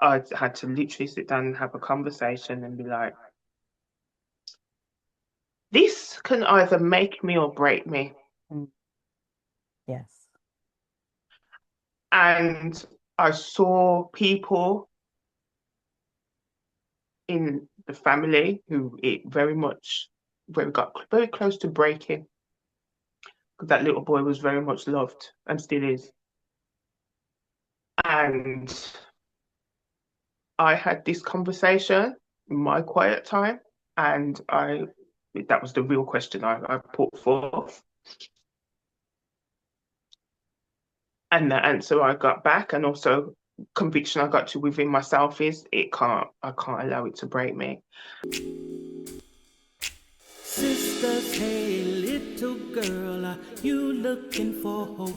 I had to literally sit down and have a conversation and be like, this can either make me or break me. Mm. Yes. And I saw people in the family who it very much, very got very close to breaking, because that little boy was very much loved and still is. And I had this conversation in my quiet time, and I that was the real question I put forth. And the answer I got back, and also conviction I got to within myself, is I can't allow it to break me. Sisters, hey, little girl, are you looking for hope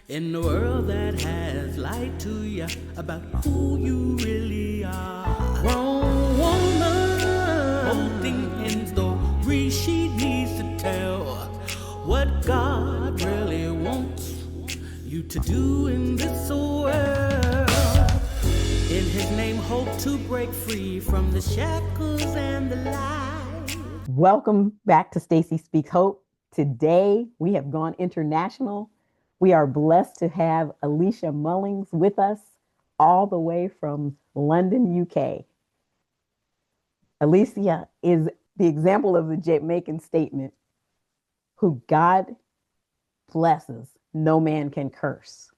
in the world that has lied to you about who you really are? Wrong woman, holding in story she needs to tell what God really wants you to do in this world. In His name, hope to break free from the shackles and the lies. Welcome back to Staci Speaks Hope. Today we have gone international. We are blessed to have Alicia Mullings with us all the way from London, UK. Alicia is the example of the Jamaican statement, who God blesses, no man can curse.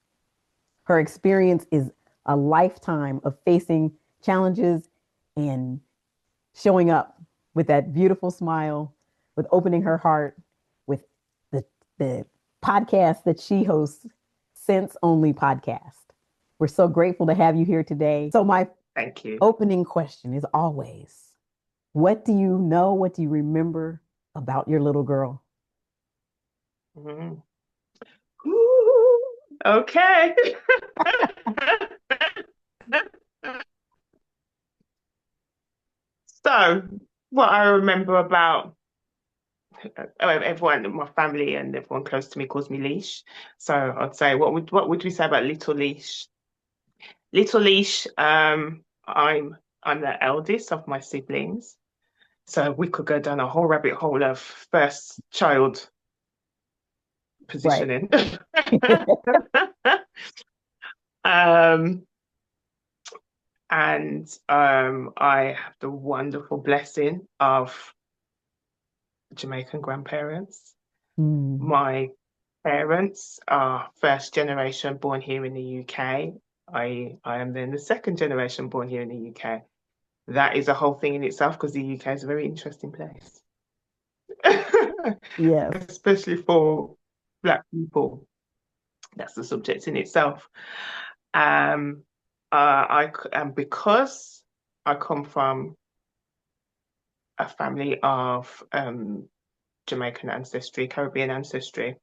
Her experience is a lifetime of facing challenges and showing up with that beautiful smile, with opening her heart, with the podcast that she hosts, Sense Only Podcast. We're so grateful to have you here today. So my Thank you. opening question is always, what do you know, what do you remember about your little girl? Mm. Ooh, okay. So, what I remember about everyone in my family and everyone close to me calls me Leash. So I'd say, what would we say about Little Leash? Little Leash, I'm the eldest of my siblings. So we could go down a whole rabbit hole of first child Right. positioning. Um, and I have the wonderful blessing of Jamaican grandparents. Mm, My parents are first generation born here in the UK. I am then the second generation born here in the UK. That is a whole thing in itself, because the UK is a very interesting place, yes. especially for Black people. That's the subject in itself. Um, and because I come from a family of Jamaican ancestry, Caribbean ancestry,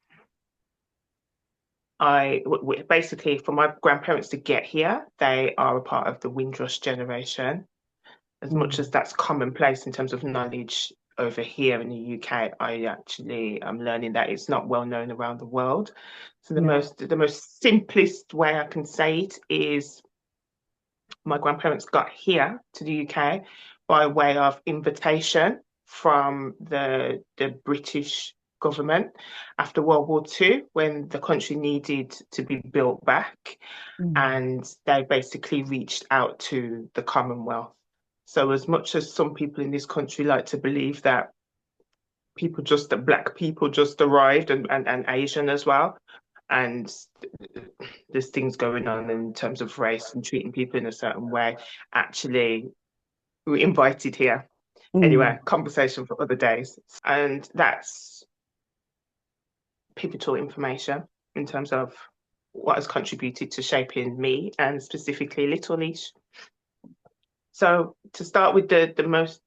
basically, for my grandparents to get here, they are a part of the Windrush generation. As much as Mm, that's commonplace in terms of knowledge over here in the UK, I actually am learning that it's not well known around the world. So the yeah. most simplest way I can say it is, my grandparents got here to the UK by way of invitation from the British government after World War II, when the country needed to be built back, Mm, and they basically reached out to the Commonwealth. So as much as some people in this country like to believe that Black people just arrived, and Asian as well, and there's things going on in terms of race and treating people in a certain way, actually we were invited here. mm, Anyway, conversation for other days. And that's pivotal information in terms of what has contributed to shaping me, and specifically Little Leash. So to start with the most,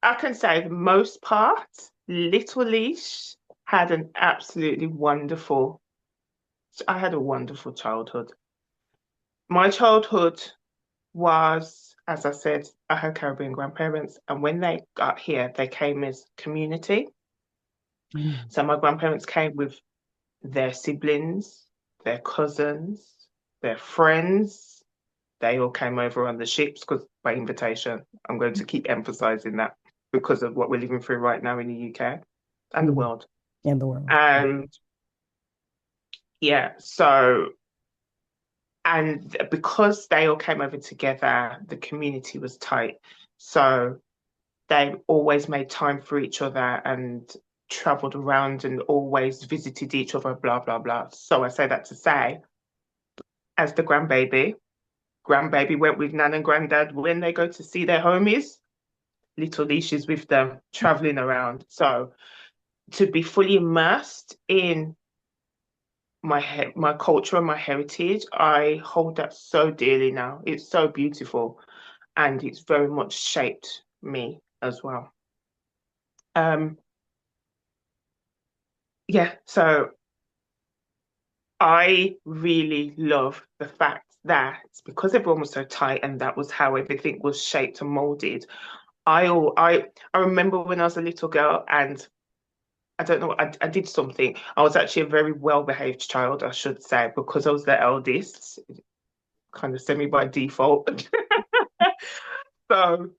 I can say the most part, Little Leash had an absolutely wonderful, I had a wonderful childhood. My childhood was, as I said, I had Caribbean grandparents, and when they got here, they came as community. mm, So my grandparents came with their siblings, their cousins, their friends. they all came over on the ships because by invitation. I'm going to keep emphasizing that because of what we're living through right now in the UK and the world. In the world. And yeah, so, and because they all came over together, the community was tight. So they always made time for each other and traveled around and always visited each other, blah, blah, blah. So I say that to say, as the grandbaby went with Nan and Granddad when they go to see their homies, little Leisha's with them, traveling around. So to be fully immersed in my culture and my heritage, I hold that so dearly now. It's so beautiful, and it's very much shaped me as well. Yeah, so I really love the fact that because everyone was so tight and that was how everything was shaped and molded. I remember when I was a little girl and I don't know, I did something. I was actually a very well-behaved child, I should say, because I was the eldest, kind of semi by default. So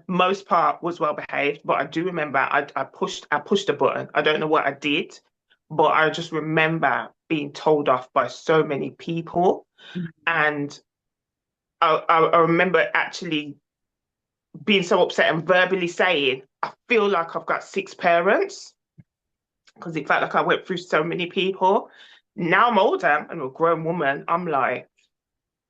most part was well behaved, but I do remember I pushed a button. I don't know what I did, but I just remember being told off by so many people. And I remember actually being so upset and verbally saying, I feel like I've got 6 parents because it felt like I went through so many people. Now I'm older and a grown woman. I'm like,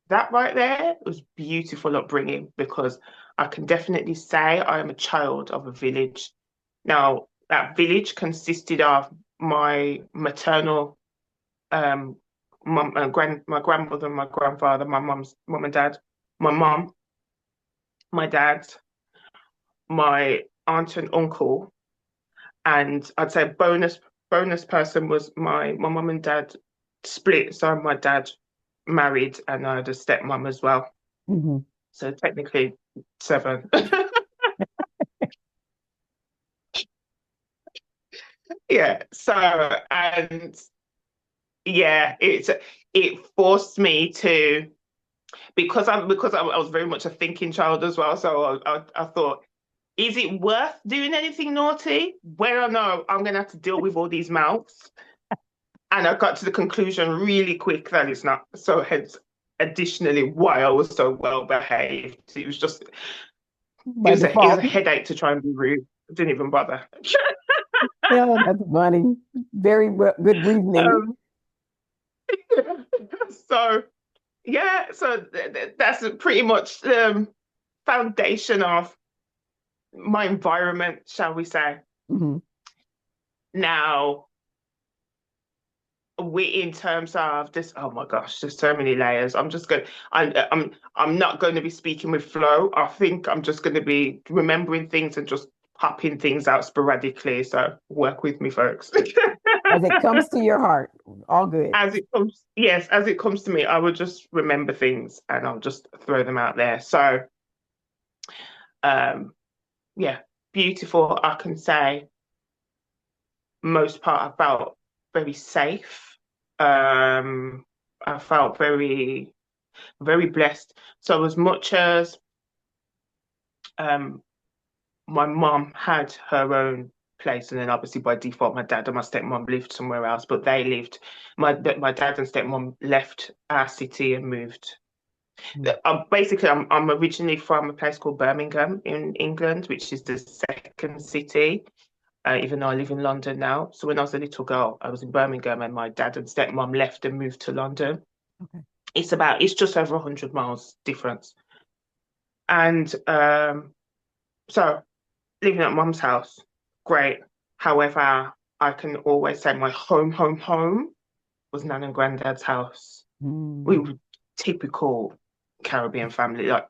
that right there was beautiful upbringing because I can definitely say I am a child of a village. Now, that village consisted of my maternal mum and my grandmother, my grandfather, my mum's mum and dad, my mum, my dad, my aunt and uncle, and I'd say bonus person was my mum and dad split, so my dad married and I had a stepmom as well. Mm-hmm. So technically 7. Yeah. So and yeah, it forced me to because I was very much a thinking child as well. So I thought, is it worth doing anything naughty? Well, no, I'm gonna have to deal with all these mouths. And I got to the conclusion really quick that it's not. So hence, additionally, why I was so well behaved. It was just, it was a headache to try and be rude. I didn't even bother. Yeah, that's funny. Very good reasoning. So yeah, so that's pretty much the foundation of my environment, shall we say. Mm-hmm. Now, we in terms of this, oh my gosh, there's so many layers. I'm not going to be speaking with flow. I think I'm just going to be remembering things and just popping things out sporadically. So work with me, folks. As it comes to your heart, all good. As it comes, yes, as it comes to me, I will just remember things and I'll just throw them out there. So, yeah, beautiful. I can say most part I felt very safe. I felt very, very blessed. So as much as my mum had her own place, and then obviously by default my dad and my stepmom lived somewhere else, but they lived, my dad and stepmom left our city and moved. Basically, I'm originally from a place called Birmingham in England, which is the second city. Even though I live in London now. So when I was a little girl, I was in Birmingham and my dad and stepmom left and moved to London. Okay. It's just over 100 miles difference. And so living at mum's house, great. However, I can always say my home was Nan and Granddad's house. We were typical Caribbean family, like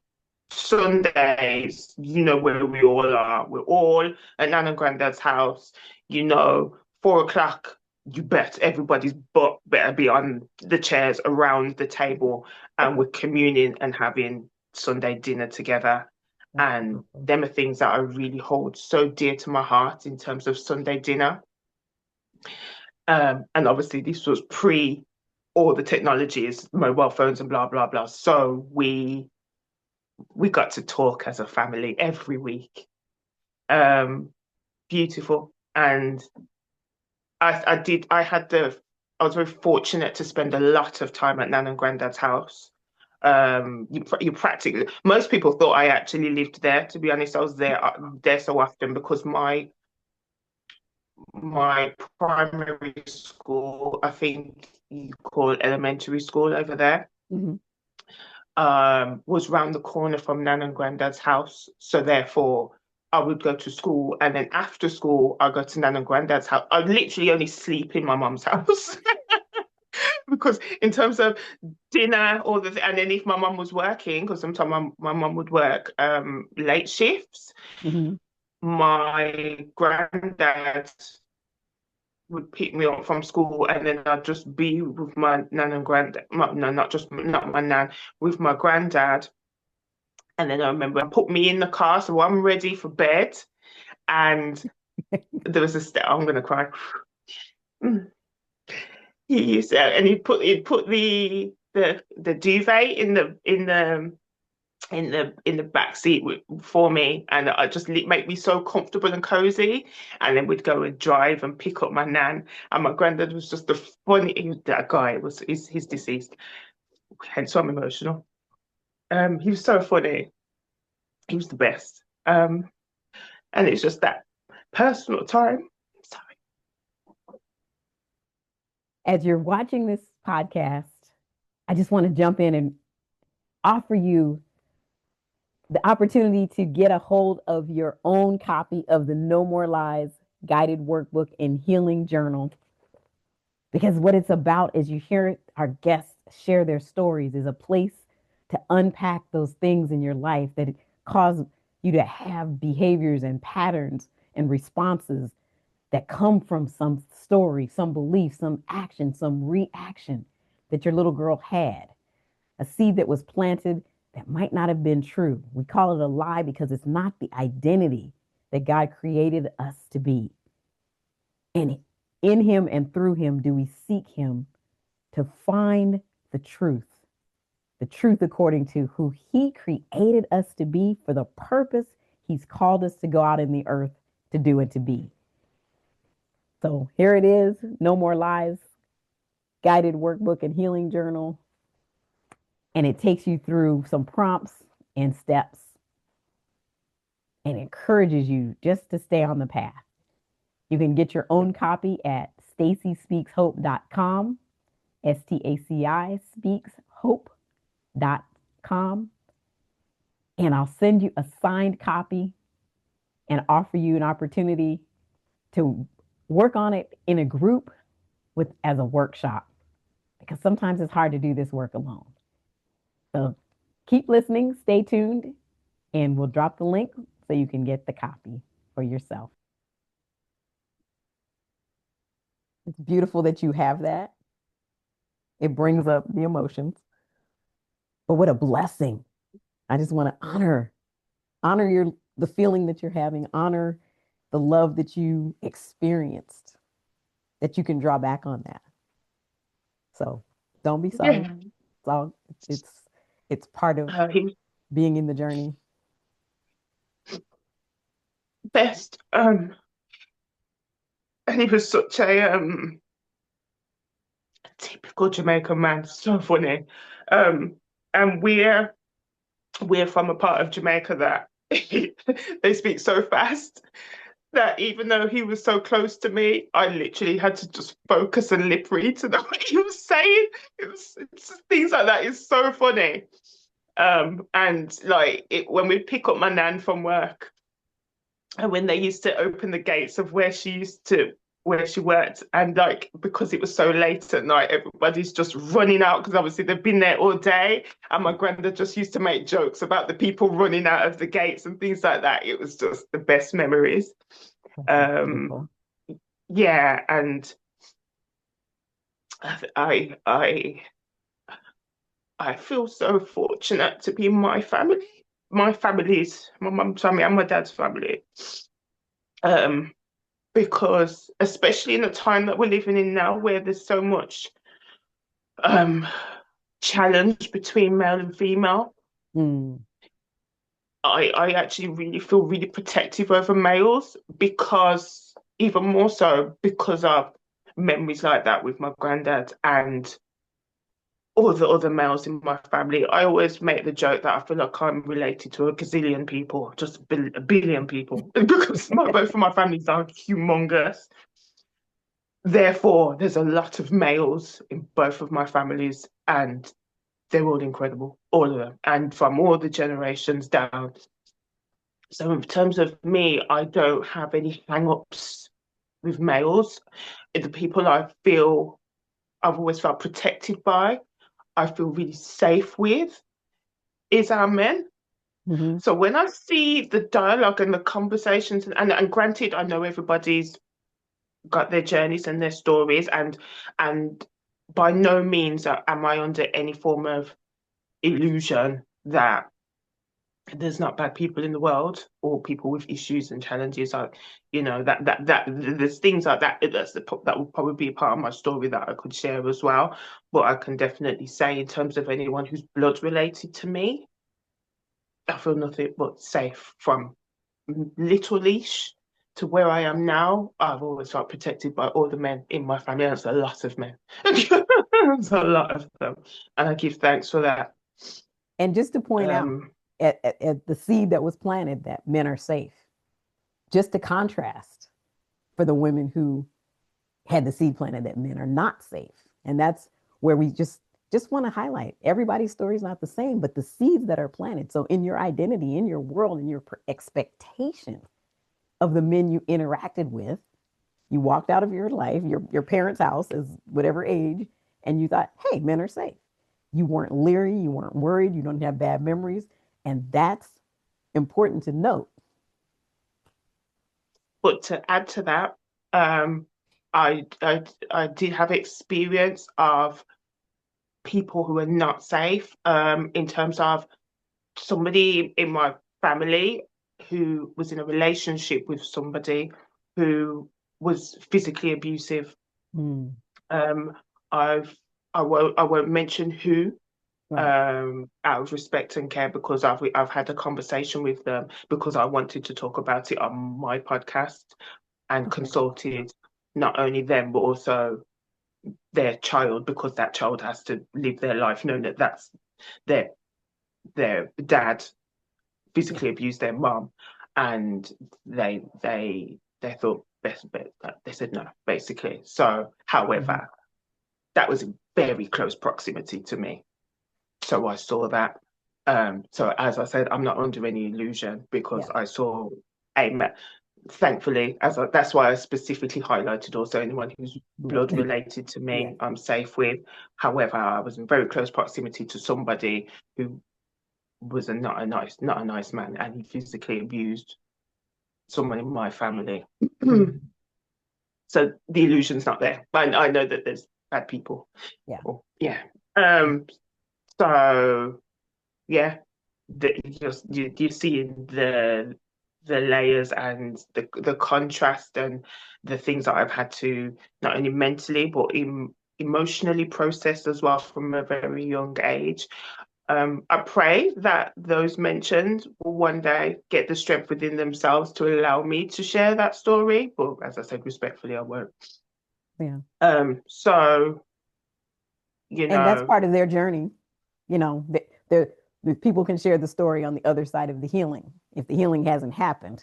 Sundays, you know where we all are. We're all at Nan and Granddad's house. 4 o'clock, you bet everybody's butt better be on the chairs around the table, and we're communing and having Sunday dinner together. And them are things that I really hold so dear to my heart in terms of Sunday dinner. And obviously this was pre all the technology is mobile phones and blah blah blah. So we got to talk as a family every week. Beautiful. And I was very fortunate to spend a lot of time at Nan and Granddad's house. You practically, most people thought I actually lived there. To be honest, I was there so often because my primary school, I think you call elementary school over there, Mhm. was round the corner from Nan and Granddad's house. So therefore, I would go to school, and then after school, I go to Nan and Granddad's house. I literally only sleep in my mum's house because in terms of dinner, and then if my mum was working, because sometimes my mum would work late shifts, Mhm. my granddad would pick me up from school, and then I'd just be with my nan and granddad. No, not my nan, with my granddad. And then I remember put me in the car, so I'm ready for bed. And there was a step. I'm gonna cry. He used to, and he put the duvet in the back seat for me, and I just make me so comfortable and cozy. And then we'd go and drive and pick up my nan. And my granddad was just the funny that guy. He's deceased, hence why I'm emotional. He was so funny. He was the best. And it's just that personal time. Sorry. As you're watching this podcast, I just want to jump in and offer you the opportunity to get a hold of your own copy of the No More Lies guided workbook and healing journal. Because what it's about is you hear our guests share their stories, is a place to unpack those things in your life that cause you to have behaviors and patterns and responses that come from some story, some belief, some action, some reaction that your little girl had, a seed that was planted that might not have been true. We call it a lie because it's not the identity that God created us to be. And in him and through him do we seek him to find the truth according to who he created us to be for the purpose he's called us to go out in the earth to do and to be. So here it is, No More Lies, guided workbook and healing journal. And it takes you through some prompts and steps and encourages you just to stay on the path. You can get your own copy at stacyspeakshope.com, STACI speakshope.com. And I'll send you a signed copy and offer you an opportunity to work on it in a group as a workshop, because sometimes it's hard to do this work alone. So keep listening, stay tuned, and we'll drop the link so you can get the copy for yourself. It's beautiful that you have that. It brings up the emotions. But what a blessing. I just want to honor the feeling that you're having, honor the love that you experienced, that you can draw back on that. So don't be sorry. Yeah. It's part of being in the journey. Best. And he was such a typical Jamaican man, so funny. And we're from a part of Jamaica that they speak so fast that even though he was so close to me, I literally had to just focus and lip read to know what he was saying. It's things like that is so funny. And like when we pick up my nan from work, and when they used to open the gates of where she worked, and like because it was so late at night, everybody's just running out because obviously they've been there all day, and my granddad just used to make jokes about the people running out of the gates and things like that. It was just the best memories. Yeah, and I feel so fortunate to be in my family. My family's my mum's family and my dad's family. Because especially in the time that we're living in now, where there's so much um, challenge between male and female. Mm. I actually really feel really protective over males because even more so because of memories like that with my granddad and all the other males in my family. I always make the joke that I feel like I'm related to a gazillion people, just a billion people, because both of my families are humongous. Therefore, there's a lot of males in both of my families, and they're all incredible, all of them, and from all the generations down. So in terms of me, I don't have any hang-ups with males. The people I've always felt protected by, I feel really safe with, is our men. Mm-hmm. So when I see the dialogue and the conversations, and granted, I know everybody's got their journeys and their stories, and by no means am I under any form of illusion that there's not bad people in the world or people with issues and challenges. Like, that there's things like that. That would probably be part of my story that I could share as well. But I can definitely say, in terms of anyone who's blood related to me, I feel nothing but safe from little leash to where I am now. I've always felt protected by all the men in my family. That's a lot of men. That's a lot of them, and I give thanks for that. And just to point out, Um, at the seed that was planted, that men are safe, just to contrast for the women who had the seed planted that men are not safe. And that's where we just want to highlight everybody's story is not the same, but the seeds that are planted. So in your identity, in your world, in your expectation of the men you interacted with, you walked out of your life, your parents' house as whatever age, and you thought, hey, men are safe. You weren't leery, you weren't worried, you don't have bad memories. And that's important to note. but to add to that, um, I did have experience of people who are not safe, in terms of somebody in my family who was in a relationship with somebody who was physically abusive. Mm, Um, I won't mention who, right. out of respect and care, because I've had a conversation with them because I wanted to talk about it on my podcast and Okay. consulted not only them but also their child, because that child has to live their life knowing that that's their dad Yeah. physically abused their mom, and they thought best bet they said no, basically. So, Mhm. however, that was in very close proximity to me, so I saw that. So as I said, I'm not under any illusion because Yeah. I saw a thankfully, that's why I specifically highlighted also anyone who's blood Blood. related to Yeah. me, I'm safe with. However, I was in very close proximity to somebody who was not a nice man, and he physically abused someone in my family. Mhm. So the illusion's not there. I know that there's bad people. Yeah. Oh, yeah. Um. So yeah, you see the layers and the contrast and the things that I've had to not only mentally but emotionally process as well from a very young age. I pray that those mentioned will one day get the strength within themselves to allow me to share that story. But as I said, respectfully, I won't. Yeah. So, And that's part of their journey. You know, the people can share the story on the other side of the healing. If the healing hasn't happened,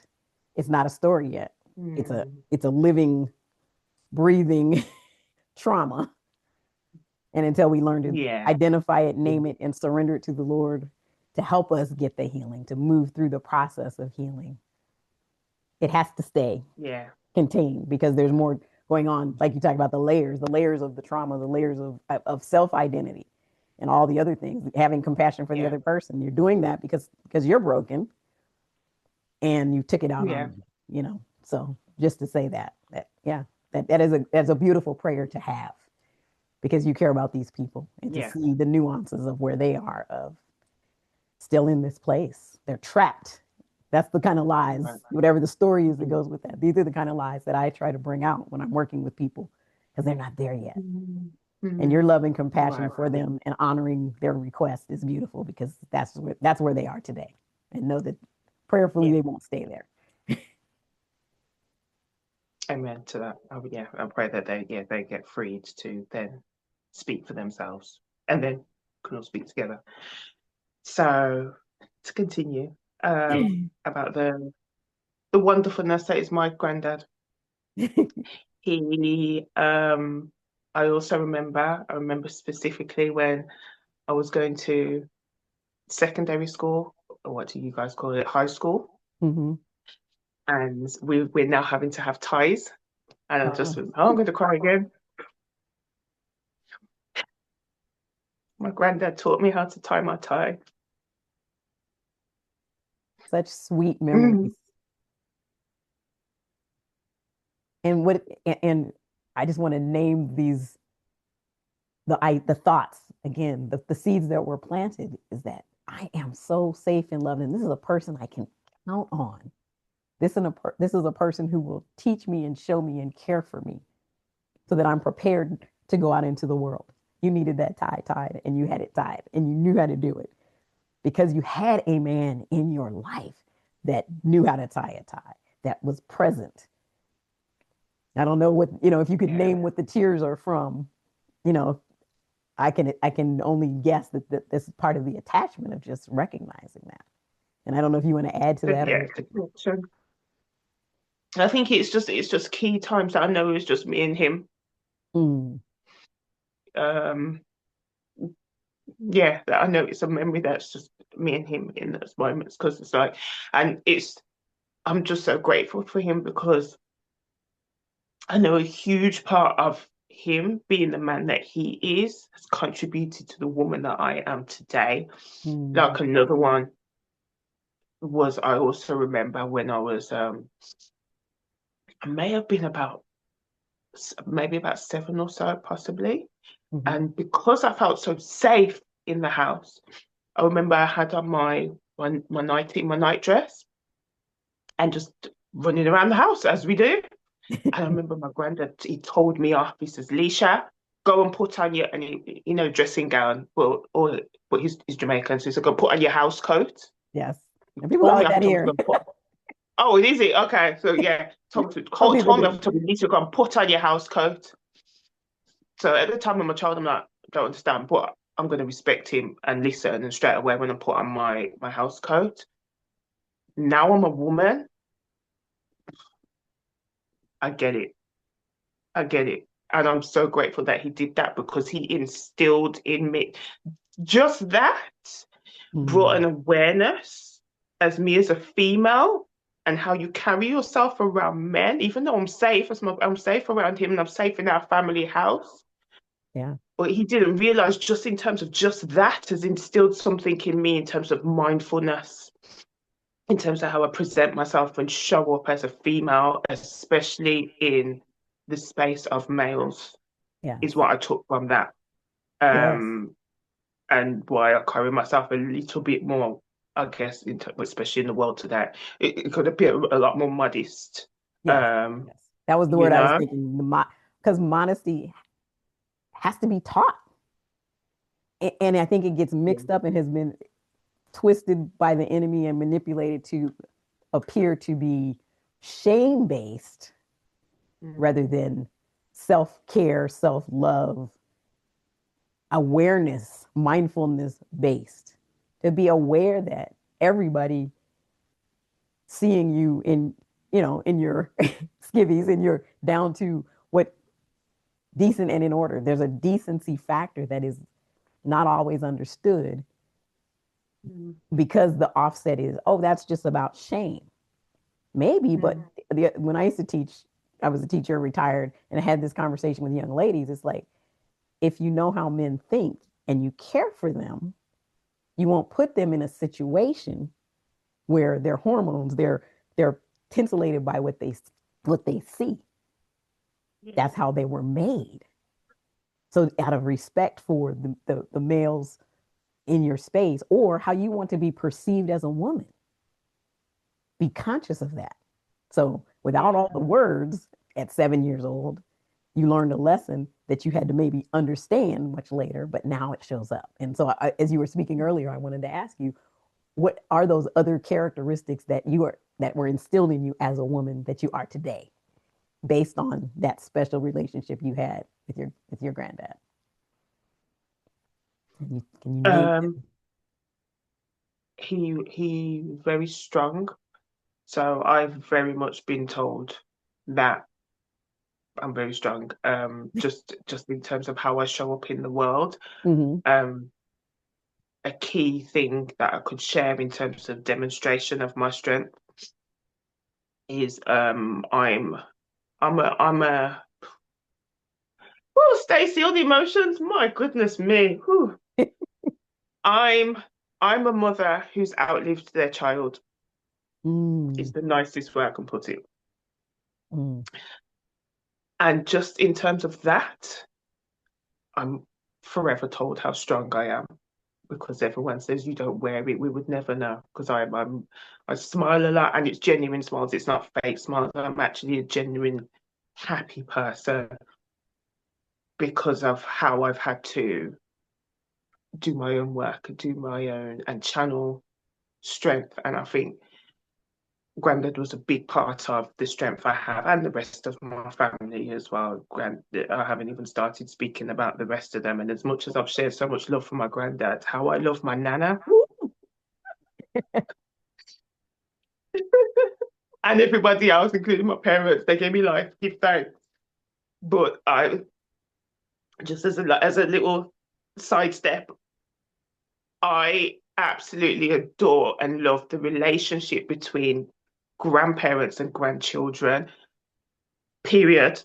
it's not a story yet. It's a mm, it's a living, breathing trauma. And until we learn to yeah, identify it, name it, and surrender it to the Lord to help us get the healing, to move through the process of healing, it has to stay yeah, contained because there's more going on. Like you talk about the layers of the trauma, the layers of self identity, and all the other things. Having compassion for the yeah, other person, you're doing that because you're broken and you took it out on yeah, them. You know, so just to say that yeah, that's a beautiful prayer to have because you care about these people and to yeah. see the nuances of where they are of still in this place. They're trapped. That's the kind of lies, Right. whatever the story is that goes with that. These are the kind of lies that I try to bring out when I'm working with people because they're not there yet. And your love and Mm. compassion Right. for them and honoring their request is beautiful, because that's where they are today. And know that prayerfully Yeah. they won't stay there. Amen to that. Oh, yeah. I pray that they get freed to then speak for themselves and then can all speak together. So to continue, about the wonderfulness that is my granddad. He I remember specifically when I was going to secondary school, or what do you guys call it, high school, Hmm. and we're now having to have ties, and I just Oh, was, oh, I'm going to cry again. My granddad taught me how to tie my tie. such sweet Mm. memories. And I just want to name these, the thoughts again, the seeds that were planted is that I am so safe and loved, and this is a person I can count on. This is a person who will teach me and show me and care for me, so that I'm prepared to go out into the world. You needed that tie tied, and you had it tied, and you knew how to do it because you had a man in your life that knew how to tie a tie, that was present. I don't know what, if you could Yeah. name what the tears are from, you know, I can only guess that this is part of the attachment of just recognizing that. And I don't know if you want to add to that Yeah. or. So I think it's just key times that I know it's just me and him. Mm, Um, yeah, that I know it's a memory that's just me and him in those moments because it's like, and I'm just so grateful for him because I know a huge part of him being the man that he is has contributed to the woman that I am today. mm, Like another one was I also remember when I was I may have been about maybe about seven or so possibly. mhm. And because I felt so safe in the house, I remember I had on my night dress and just running around the house as we do. And I remember my granddad, he told me off. He says, Leisha, go and put on your, and dressing gown. Well, but he's Jamaican, so he said, go put on your house coat. Yes. He And people are told me like off, that told me to here. go and put. Oh, it is it? Okay, so yeah, Some people told me do. off, told me, Lisa, go and put on your house coat. So at the time I'm a child, I'm like, don't understand, but I'm going to respect him and listen. And then straight away, when I put on my house coat, now I'm a woman, I get it. I get it. And I'm so grateful that he did that because he instilled in me just that, brought Mm, an awareness as me as a female and how you carry yourself around men, even though I'm safe, I'm safe around him and I'm safe in our family house. yeah. But he didn't realize just in terms of just that has instilled something in me in terms of mindfulness, in terms of how I present myself and show up as a female, especially in the space of males, is Yes. what I took from that. Yes. Um, and why I carry myself a little bit more, I guess, especially in the world today, it could appear a lot more modest. Yes. Um, Yes. That was the you word I was know, thinking. Because modesty has to be taught. And I think it gets yeah. mixed up and has been twisted by the enemy and manipulated to appear to be shame based rather Mm, than self care, self love, awareness, mindfulness based. To be aware that everybody seeing you in your skivvies, and you're down to what decent and in order. There's a decency factor that is not always understood mm, because the offset is, oh, that's just about shame. Maybe, but mm, when I used to teach, I was a teacher, retired, and I had this conversation with young ladies. It's like, if you know how men think and you care for them, you won't put them in a situation where their hormones, they're tintillated by what they see. yeah, That's how they were made. So out of respect for the males in your space, or how you want to be perceived as a woman, be conscious of that. So without all the yeah, words at 7 years old, you learned a lesson that you had to maybe understand much later, but now it shows up. And so, as you were speaking earlier, I wanted to ask you, what are those other characteristics that were instilled in you as a woman that you are today, based on that special relationship you had with your granddad? Can you name them? Um, he very strong. So I've very much been told that I'm very strong. Just in terms of how I show up in the world. Mm-hmm. Um, a key thing that I could share in terms of demonstration of my strength is I'm a oh, Stacey, all the emotions, my goodness me. Whew. I'm I'm a mother who's outlived their child, is Mm, the nicest way I can put it. mm, And just in terms of that, I'm forever told how strong I am because everyone says you don't wear it. We would never know because I smile a lot and it's genuine smiles. It's not fake smiles. I'm actually a genuine happy person because of how I've had to do my own work, do my own and channel strength. And I think Grandad was a big part of the strength I have and the rest of my family as well. I haven't even started speaking about the rest of them. And as much as I've shared so much love for my granddad, how I love my nana and everybody else, including my parents, they gave me life, give thanks. But I just as a little sidestep, I absolutely adore and love the relationship between grandparents and grandchildren, period,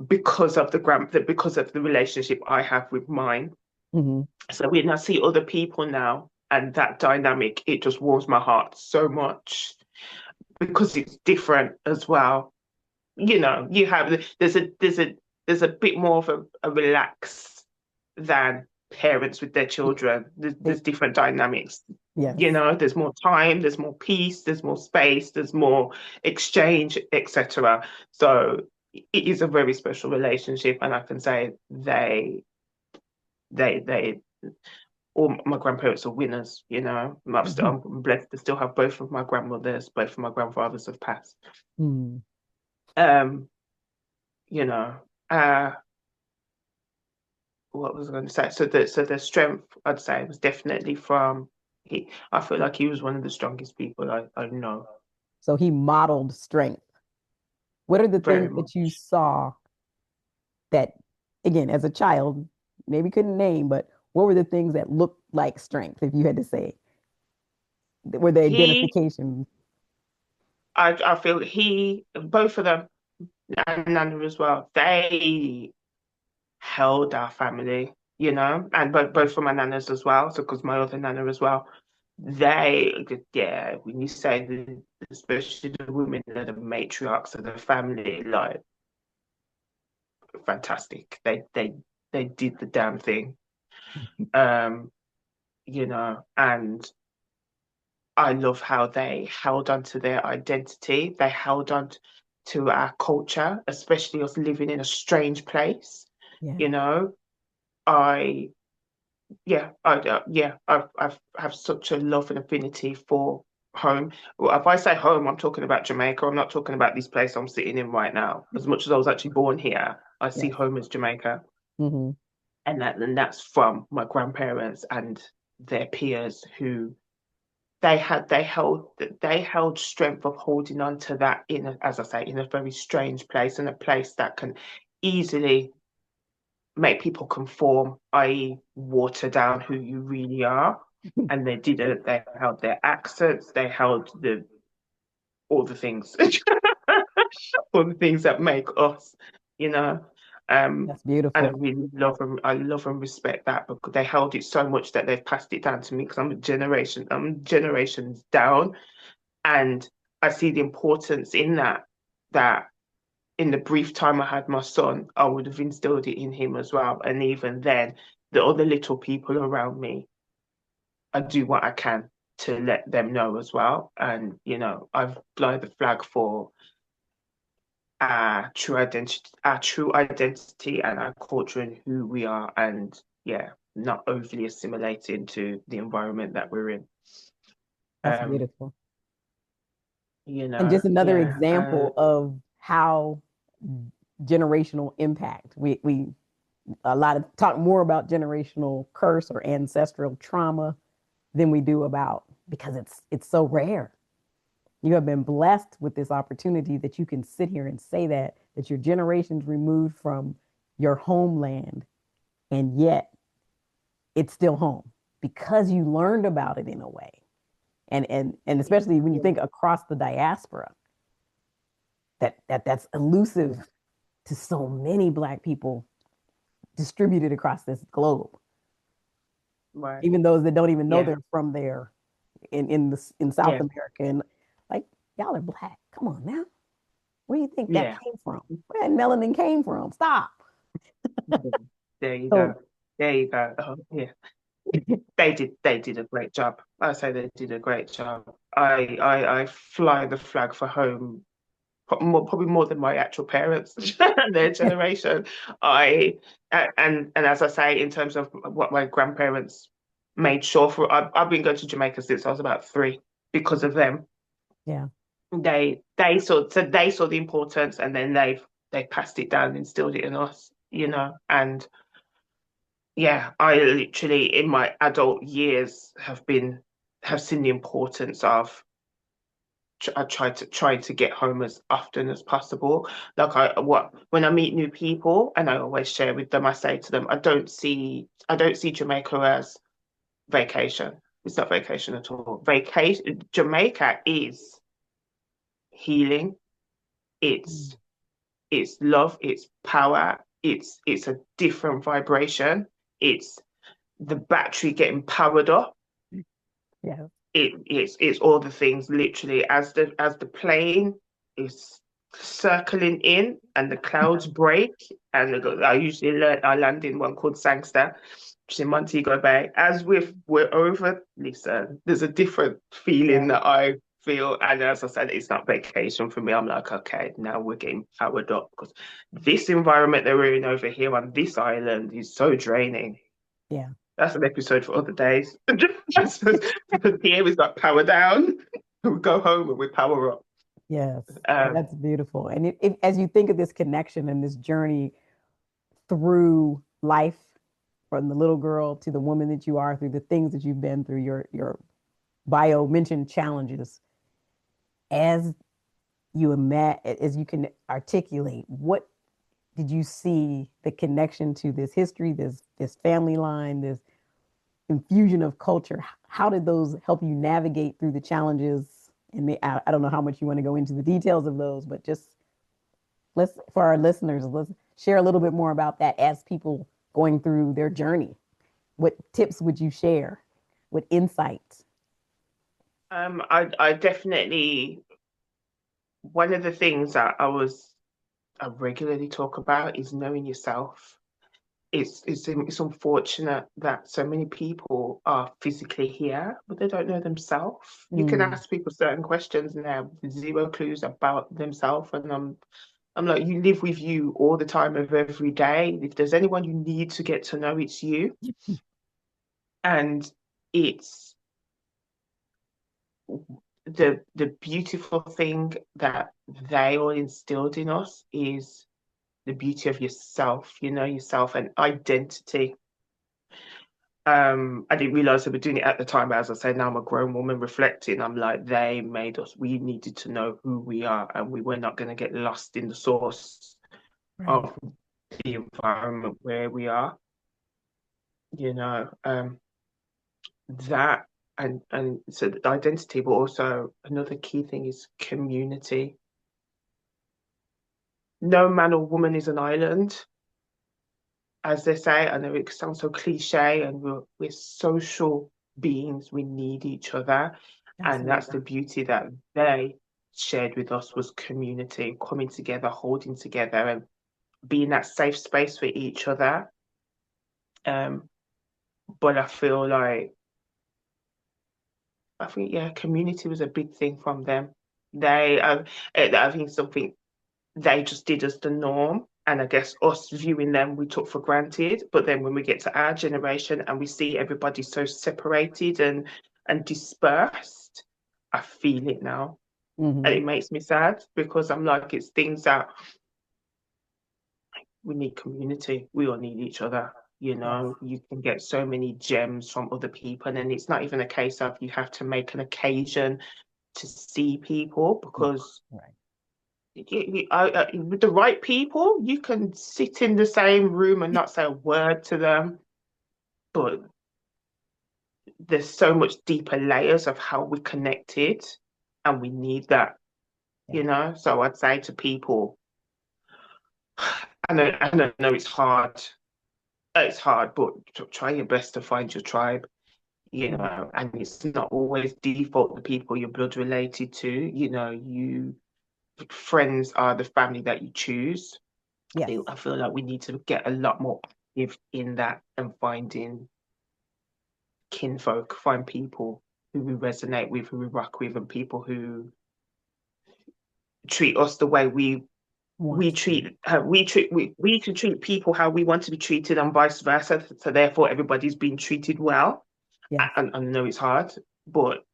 because of the relationship I have with mine. mm-hmm. So when I see other people now and that dynamic, it just warms my heart so much because it's different as well. You know, you have there's a bit more of a relax than parents with their children. There's They, different dynamics. You yes. know, there's more time, there's more peace, there's more space, there's more exchange, etc. So it is a very special relationship, and I can say they all my grandparents are winners. You know, Mm-hmm. I'm blessed to still have both of my grandmothers, both of my grandfathers have passed. Mm. Um, you know, uh, what was I going to say? So the strength I'd say was definitely from he. I feel like he was one of the strongest people I know, So he modeled strength. What are the very things that you much. saw that, again, as a child, maybe couldn't name, but what were the things that looked like strength, if you had to say? Were the He, identifications? I feel he, both of them, and Nana as well. They held our family, you know, and both for my nanas as well. So because my other nana as well, they, yeah, when you say especially the women that are the matriarchs of the family, like fantastic. They did the damn thing. Um, you know, and I love how they held on to their identity. They held on to our culture, especially us living in a strange place. Yeah. You know, I I've have such a love and affinity for home. Well, if I say home, I'm talking about Jamaica. I'm not talking about this place I'm sitting in right now. As much as I was actually born here, I see Yes. home as Jamaica, Mm-hmm. and that's from my grandparents and their peers who they held strength of holding on to that in as I say in a very strange place, and a place that can easily make people conform, i.e., water down who you really are. And they didn't. They held their accents. They held all the things, all the things that make us, you know. Um, That's and I beautiful. really love them. I love and respect that because they held it so much that they've passed it down to me because I'm generations down, and I see the importance in that. That in the brief time I had my son, I would have instilled it in him as well. And even then, the other little people around me, I do what I can to let them know as well. And, you know, I've fly the flag for our true identity and our culture and who we are, and yeah, not overly assimilating to the environment that we're in. That's Um, beautiful. you And know, just another yeah, example of how generational impact. We a lot of talk more about generational curse or ancestral trauma than we do about, because it's so rare. You have been blessed with this opportunity that you can sit here and say that you're generations removed from your homeland, and yet it's still home because you learned about it in a way. And especially when you yeah, think across the diaspora, that's elusive to so many Black people distributed across this globe. right, Even those that don't even know yeah, they're from there in South yeah, America. And like, y'all are Black. Come on now. Where do you think that yeah. came from? Where that melanin came from? Stop. There you go. So There you go. Oh, yeah. They did a great job. I say they did a great job. I fly the flag for home probably more than my actual parents and their generation. I and as I say, in terms of what my grandparents made sure for, I've been going to Jamaica since I was about 3 because of them. yeah, They saw the importance, and then they passed it down, instilled it in us, and yeah, I literally in my adult years have seen the importance of I try to get home as often as possible. Like when I meet new people, and I always share with them, I say to them, I don't see Jamaica as vacation. It's not vacation at all. Vacation Jamaica is healing. mm, It's it's love. It's power. It's a different vibration. It's the battery getting powered up. yeah, It's all the things literally as the plane is circling in and the clouds break, and I land in one called Sangster, which is in Montego Bay. As we're over, listen, there's a different feeling yeah, that I feel, and as I said, it's not vacation for me. I'm like, okay, now we're getting powered up, because this environment that we're in over here on this island is so draining. yeah. That's an episode for other days. Because here we've got power down. We go home and we power up. Yes, Um, that's beautiful. And as you think of this connection and this journey through life, from the little girl to the woman that you are, through the things that you've been through, your bio mentioned challenges, as as you can articulate, what did you see the connection to this history, this family line, this infusion of culture? How did those help you navigate through the challenges? And I don't know how much you want to go into the details of those, but just let's, for our listeners, let's share a little bit more about that as people going through their journey. What tips would you share? What insights? I definitely, one of the things that I regularly talk about is knowing yourself. It's unfortunate that so many people are physically here, but they don't know themselves. You can Mm, ask people certain questions and they have zero clues about themselves, and I'm like, you live with you all the time of every day. If there's anyone you need to get to know, it's you. And it's the beautiful thing that they all instilled in us is the beauty of yourself, yourself and identity. I didn't realize they were doing it at the time, but as I said, now I'm a grown woman reflecting. I'm like, they made us, we needed to know who we are, and we were not going to get lost in the source right. of the environment where we are, you know. That and so the identity, but also another key thing is community. No man or woman is an island, as they say. I know it sounds so cliche, and we're social beings. We need each other, and that's Absolutely. the beauty that they shared with us was community, coming together, holding together, and being that safe space for each other. Um, but I think, yeah, community was a big thing from them. I think something. they just did as the norm. And I guess us viewing them, we took for granted. But then when we get to our generation and we see everybody so separated and dispersed, I feel it now. And Mm-hmm. it makes me sad because I'm like, it's things that we need community. We all need each other. You Yes. know, you can get so many gems from other people, and it's not even a case of you have to make an occasion to see people Yeah. because Right. with the right people, you can sit in the same room and not say a word to them, but there's so much deeper layers of how we're connected, and we need that, you Yes. know. So I'd say to people, I know it's hard, but try your best to find your tribe, you know, and it's not always default the people you're blood related to, you know, you friends are the family that you choose. Yes. I feel like we need to get a lot more active in that and finding kinfolk, find people who we resonate with, who we rock with, and people who treat us the way Want to. we can treat people how we want to be treated and vice versa. So therefore everybody's being treated well. Yes. I know it's hard, but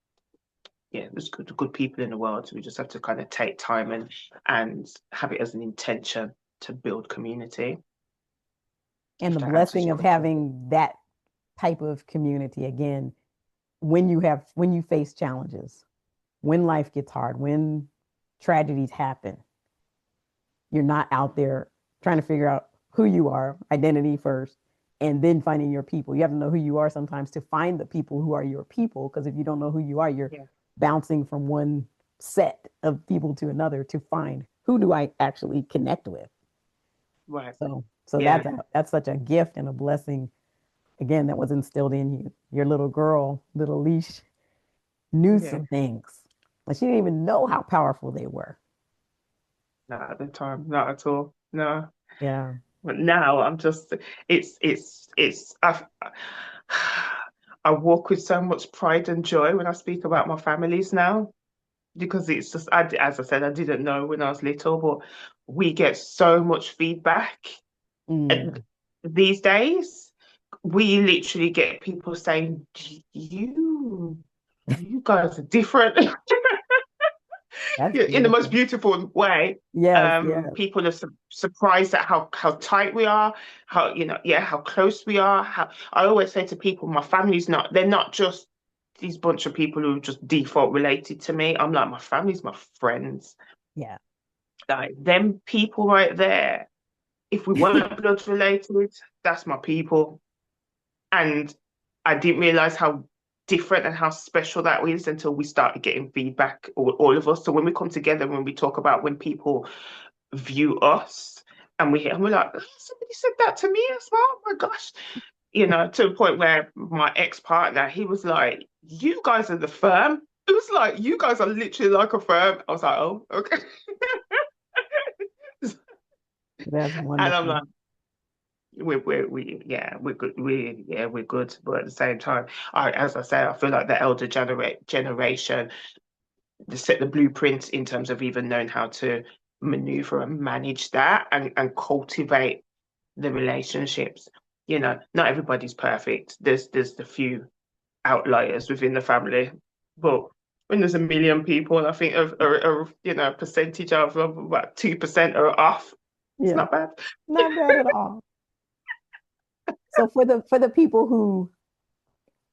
yeah, there's good people in the world. So we just have to kind of take time and have it as an intention to build community. And If the that answers blessing your of question. having that type of community again, when you face challenges, when life gets hard, when tragedies happen, you're not out there trying to figure out who you are, identity first, and then finding your people. You have to know who you are sometimes to find the people who are your people. Because if you don't know who you are, you're Yeah, bouncing from one set of people to another to find who do I actually connect with. right. So Yeah, that's such a gift and a blessing again that was instilled in you. Your little girl, little Leash, knew yeah. some things, but she didn't even know how powerful they were. Not at the time, not at all. No. Yeah. But now I'm just, it's, I walk with so much pride and joy when I speak about my families now because it's just, as I said, I didn't know when I was little, but we get so much feedback. And Mm, these days, we literally get people saying, you guys are different." that's In the most beautiful. beautiful way. Yes, yes, People are surprised at how tight we are, how yeah, how close we are. How I always say to people, my family's not, they're not just these bunch of people who are just default related to me. I'm like, my family's my friends. yeah, Like them people right there. If we weren't blood related, that's my people. And I didn't realize how different and how special that is until we started getting feedback, all of us. So when we come together, when we talk about when people view us and we're like, "Oh, somebody said that to me as well. Oh my gosh." You know, to the point where my ex-partner, he was like, "You guys are the firm." It was like, "You guys are literally like a firm." I was like, "Oh, okay." that's And I'm like, wonderful. we're good, we're good, but at the same time, as I say, I feel like the elder generation, they set the blueprint in terms of even knowing how to maneuver and manage that and cultivate the relationships. You know, not everybody's perfect. There's the few outliers within the family, but when there's a million people, I think a percentage of about 2% are off. It's Yeah, not bad. not bad at all. So for the people who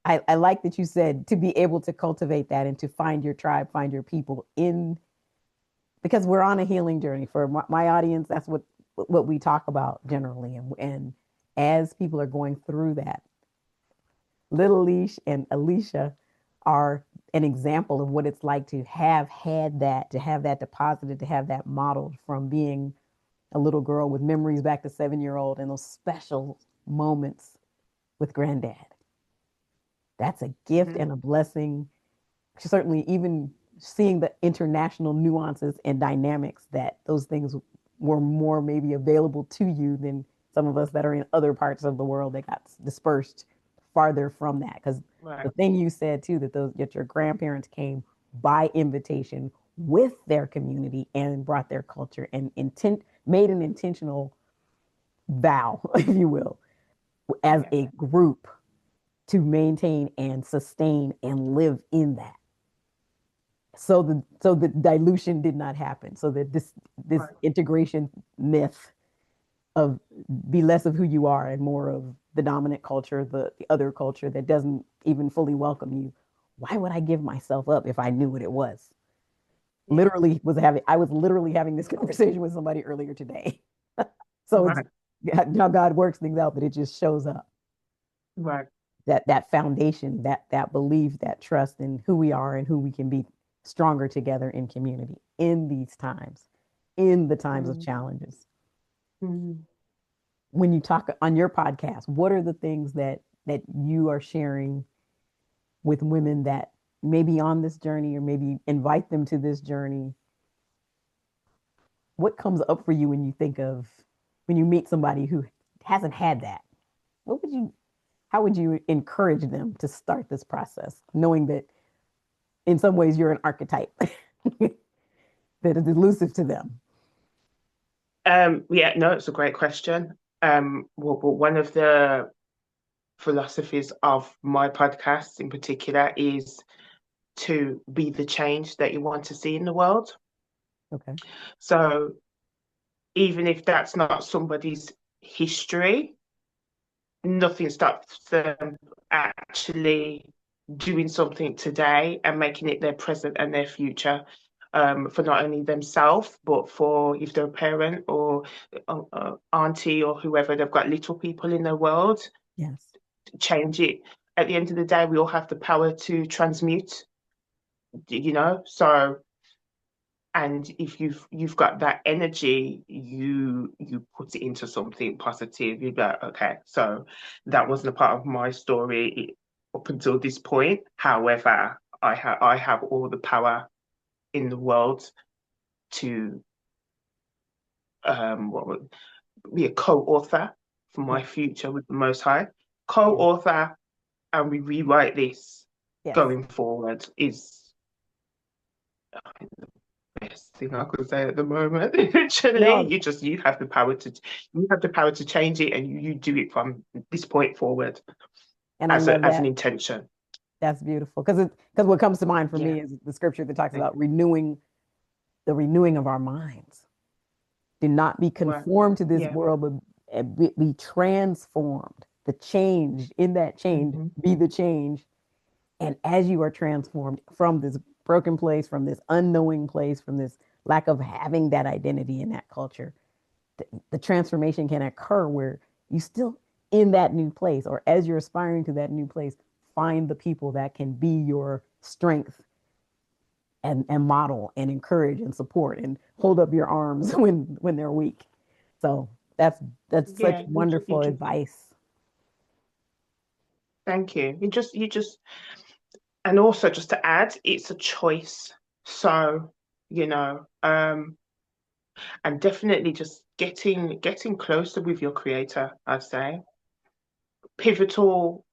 I like that you said to be able to cultivate that and to find your tribe, find your people in because we're on a healing journey. For my audience, that's what we talk about generally, and as people are going through that, Little Leash and Alicia are an example of what it's like to have had that, to have that deposited, to have that modeled from being a little girl with memories back to 7 year old and those special moments with granddad. That's a gift Mhm. and a blessing. Certainly, even seeing the international nuances and dynamics that those things were more maybe available to you than some of us that are in other parts of the world that got dispersed farther from that. Because the Right. thing you said too, that your grandparents came by invitation, with their community and brought their culture and made an intentional vow, if you will, as a group to maintain and sustain and live in that. So the dilution did not happen. So that this Right. integration myth of be less of who you are and more of the dominant culture, the other culture that doesn't even fully welcome you. Why would I give myself up if I knew what it was? Yeah. I was literally having this conversation with somebody earlier today. So it's Right. how God works things out, but it just shows up. Right. That foundation, that belief, that trust in who we are and who we can be stronger together in community in these times, in the times of Mm. challenges. Mm. When you talk on your podcast, what are the things that you are sharing with women that may be on this journey or maybe invite them to this journey? What comes up for you when you think of when you meet somebody who hasn't had that? What would you how would you encourage them to start this process, knowing that in some ways you're an archetype that is elusive to them? Yeah, no, it's a great question. Well, one of the philosophies of my podcast in particular is to be the change that you want to see in the world. Okay. So even if that's not somebody's history, nothing stops them actually doing something today and making it their present and their future, for not only themselves, but for if they're a parent or auntie or whoever, they've got little people in their world, Yes. change it. At the end of the day, we all have the power to transmute, so and if you've got that energy, you put it into something positive. You go, okay, so that wasn't a part of my story up until this point. However, I have all the power in the world to what would be a co-author for my Yeah. future with the Most High. Yeah. Co-author, and we rewrite this Yes. going forward is best thing I could say at the moment. Literally, No, you have the power to change it, and you do it from this point forward and I as love an that. intention. That's beautiful because what comes to mind for Yeah. me is the scripture that talks about renewing the renewing of our minds. Do not be Right. conformed to this Yeah. world, but be transformed. The change in that change, Hmm. be the change. And as you are transformed from this broken place, from this unknowing place, from this lack of having that identity in that culture, the transformation can occur where you still in that new place, or as you're aspiring to that new place, find the people that can be your strength and model and encourage and support and hold up your arms when they're weak. So that's such Yeah. wonderful advice. Thank you. You just, and also just to add, it's a choice. So, you know, and definitely just getting closer with your creator, I'd say. Pivotal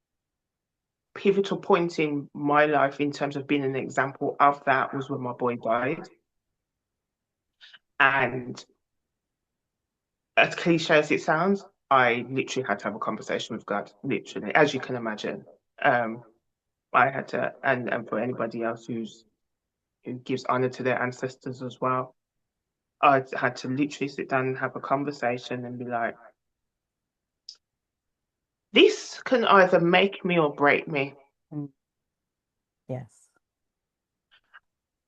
pivotal point in my life in terms of being an example of that was when my boy died. And as cliche as it sounds, I literally had to have a conversation with God, literally, as you can imagine. Um, I had to, and for anybody else who gives honor to their ancestors as well, I had to literally sit down and have a conversation and be like, this can either make me or break me. Mm. Yes.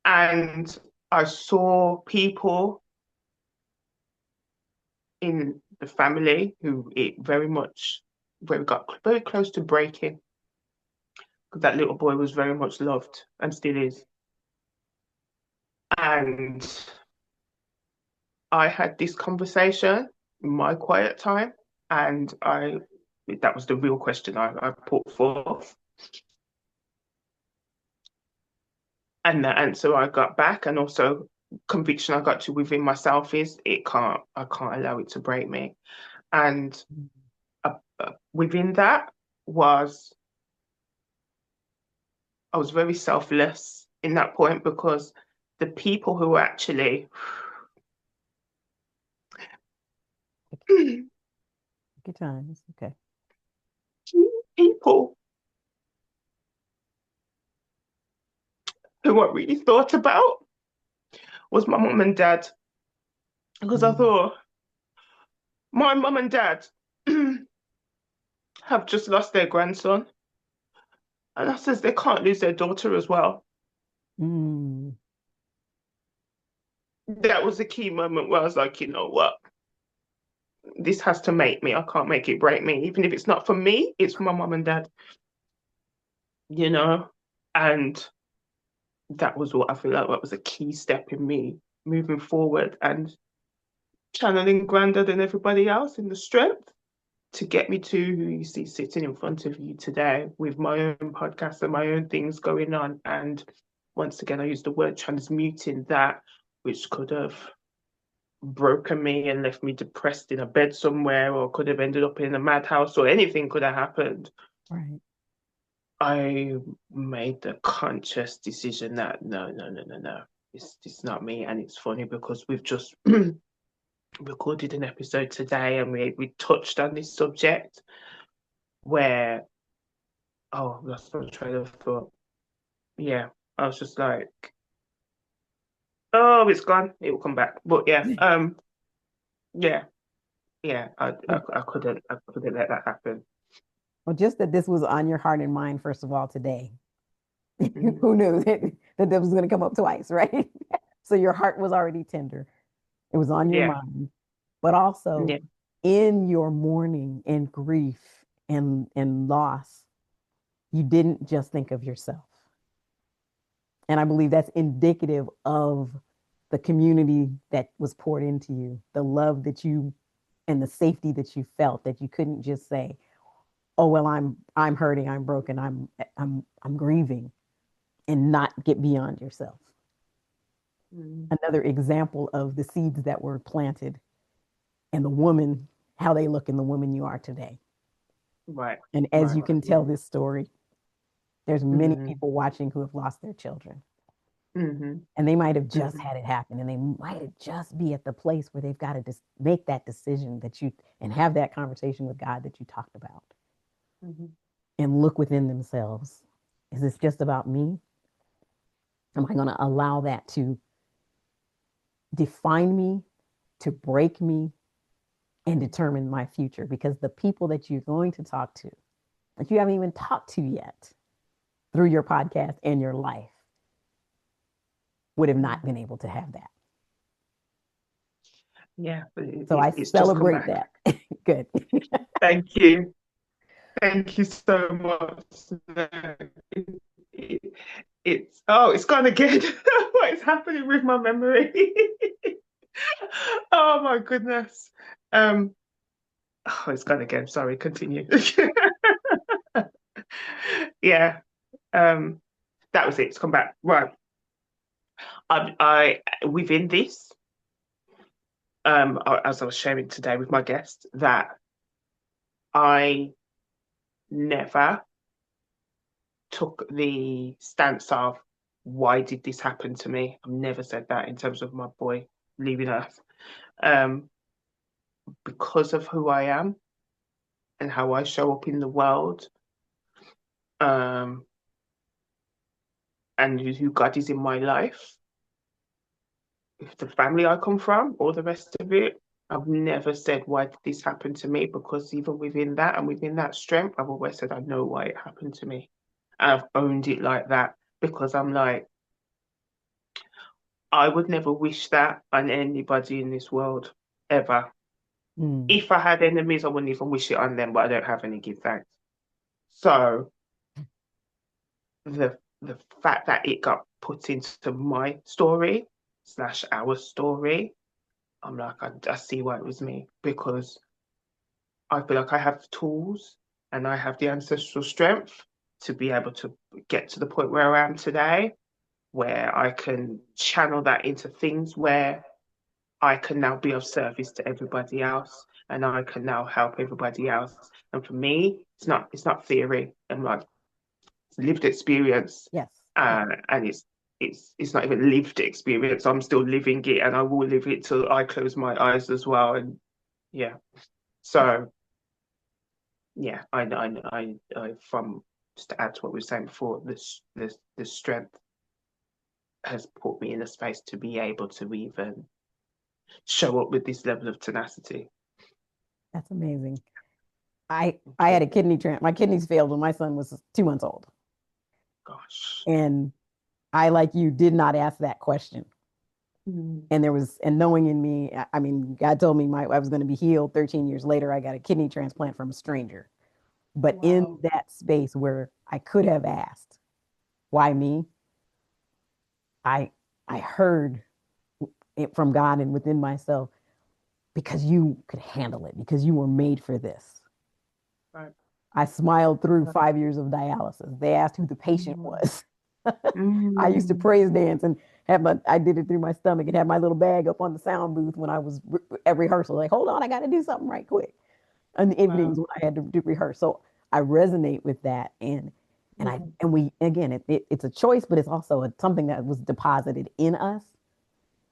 And I saw people in the family who it very much very got very close to breaking, because that little boy was very much loved and still is. And I had this conversation in my quiet time, and I that was the real question I put forth. And the answer I got back, and also conviction I got to within myself, is I can't allow it to break me. And within that was I was very selfless in that point, because the people who actually Good times. Okay. people who I really thought about was my mum and dad. Because I thought, my mum and dad have just lost their grandson. And I says they can't lose their daughter as well. Mm. That was a key moment where I was like, you know what? This has to make me. I can't make it break me. Even if it's not for me, it's for my mum and dad, you know? And that was what I feel like that was a key step in me moving forward and channeling granddad and everybody else in the strength to get me to who you see sitting in front of you today with my own podcast and my own things going on. And once again, I use the word transmuting that, which could have broken me and left me depressed in a bed somewhere, or could have ended up in a madhouse, or anything could have happened. Right. I made the conscious decision that no, it's not me. And it's funny because we've just recorded an episode today and we touched on this subject where, oh, that's my train of thought. Yeah, I was just like, oh, it's gone. It will come back. But yeah, yeah, I couldn't let that happen. Well, just that this was on your heart and mind, first of all, today. Mm. Who knew that was going to come up twice, right? So your heart was already tender. It was on your Yeah, mind. But also yeah, in your mourning and grief and loss, you didn't just think of yourself. And I believe that's indicative of the community that was poured into you, the love that you and the safety that you felt, that you couldn't just say, "Oh, well, I'm hurting, I'm broken, I'm grieving," and not get beyond yourself. mm, Another example of the seeds that were planted and the woman, how they look in the woman you are today. right, And as right, you can yeah, tell this story, there's many mm, people watching who have lost their children. mm-hmm, And they might have just mm-hmm, had it happen, and they might have just be at the place where they've got to just make that decision that you and have that conversation with God that you talked about mm-hmm. and look within themselves. Is this just about me? Am I going to allow that to define me, to break me, and determine my future? Because the people that you're going to talk to, that you haven't even talked to yet through your podcast and your life, would have not been able to have that. Yeah, but So I it's just come celebrate back. that. Good. Thank you. Thank you so much. It, it, it's gone again. What is happening with my memory? Oh my goodness. Oh, it's gone again. Sorry, continue. Yeah. That was it. It's come back. Right. I within this, as I was sharing today with my guest, that I never took the stance of why did this happen to me? I've never said that in terms of my boy leaving Earth. Um, because of who I am and how I show up in the world, um, and who God is in my life, with the family I come from, all the rest of it, I've never said why did this happen to me, because even within that and within that strength, I've always said I know why it happened to me. And I've owned it like that because I'm like, I would never wish that on anybody in this world ever. Mm. If I had enemies, I wouldn't even wish it on them, but I don't have any, give thanks. So the fact that it got put into my story slash our story, I'm like, I see why it was me, because I feel like I have tools and I have the ancestral strength to be able to get to the point where I am today, where I can channel that into things where I can now be of service to everybody else, and I can now help everybody else. And for me, it's not theory. I'm like, it's lived experience, Yes. Yes. and it's not even lived experience. I'm still living it, and I will live it till I close my eyes as well. And yeah, so yeah, I from just to add to what we were saying before, this strength has put me in a space to be able to even show up with this level of tenacity. That's amazing. I had a kidney my kidneys failed when my son was 2 months old. Gosh. And I, like you, did not ask that question. And knowing in me, I mean, God told me I was going to be healed. 13 years later, I got a kidney transplant from a stranger. But in that space where I could have asked, why me? I heard it from God and within myself, because you could handle it, because you were made for this. Right. I smiled through 5 years of dialysis. They asked who the patient was. I used to praise dance and I did it through my stomach and had my little bag up on the sound booth when I was at rehearsal. Like, hold on, I got to do something right quick. In the evenings when I had to do rehearse. So I resonate with that. And we, again, it's a choice, but it's also something that was deposited in us.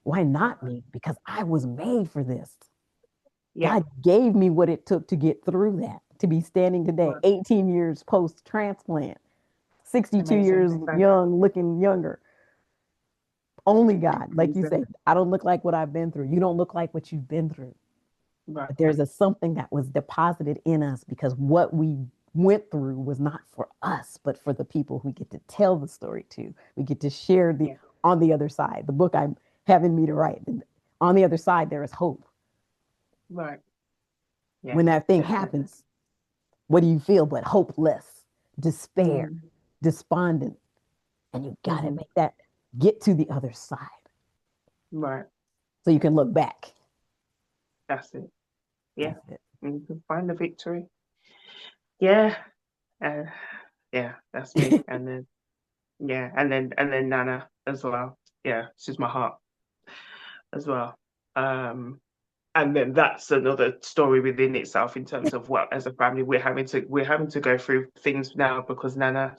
Why not me? Because I was made for this. Yeah. God gave me what it took to get through that, to be standing today, 18 years post transplant, 62 years young, looking younger. Only God, like you say, I don't look like what I've been through. You don't look like what you've been through. Right. But there's something that was deposited in us because what we went through was not for us, but for the people we get to tell the story to. We get to share on the other side, the book I'm having me to write. And on the other side, there is hope. Right. Yeah, when that thing happens, what do you feel but hopeless, despair, despondent? And you got to make that get to the other side. Right. So you can look back. That's it. Yeah. That's it. And you can find the victory. Yeah. Yeah, that's me. And then and then Nana as well. Yeah, she's my heart as well. And then that's another story within itself in terms of what, as a family, we're having to go through things now because Nana,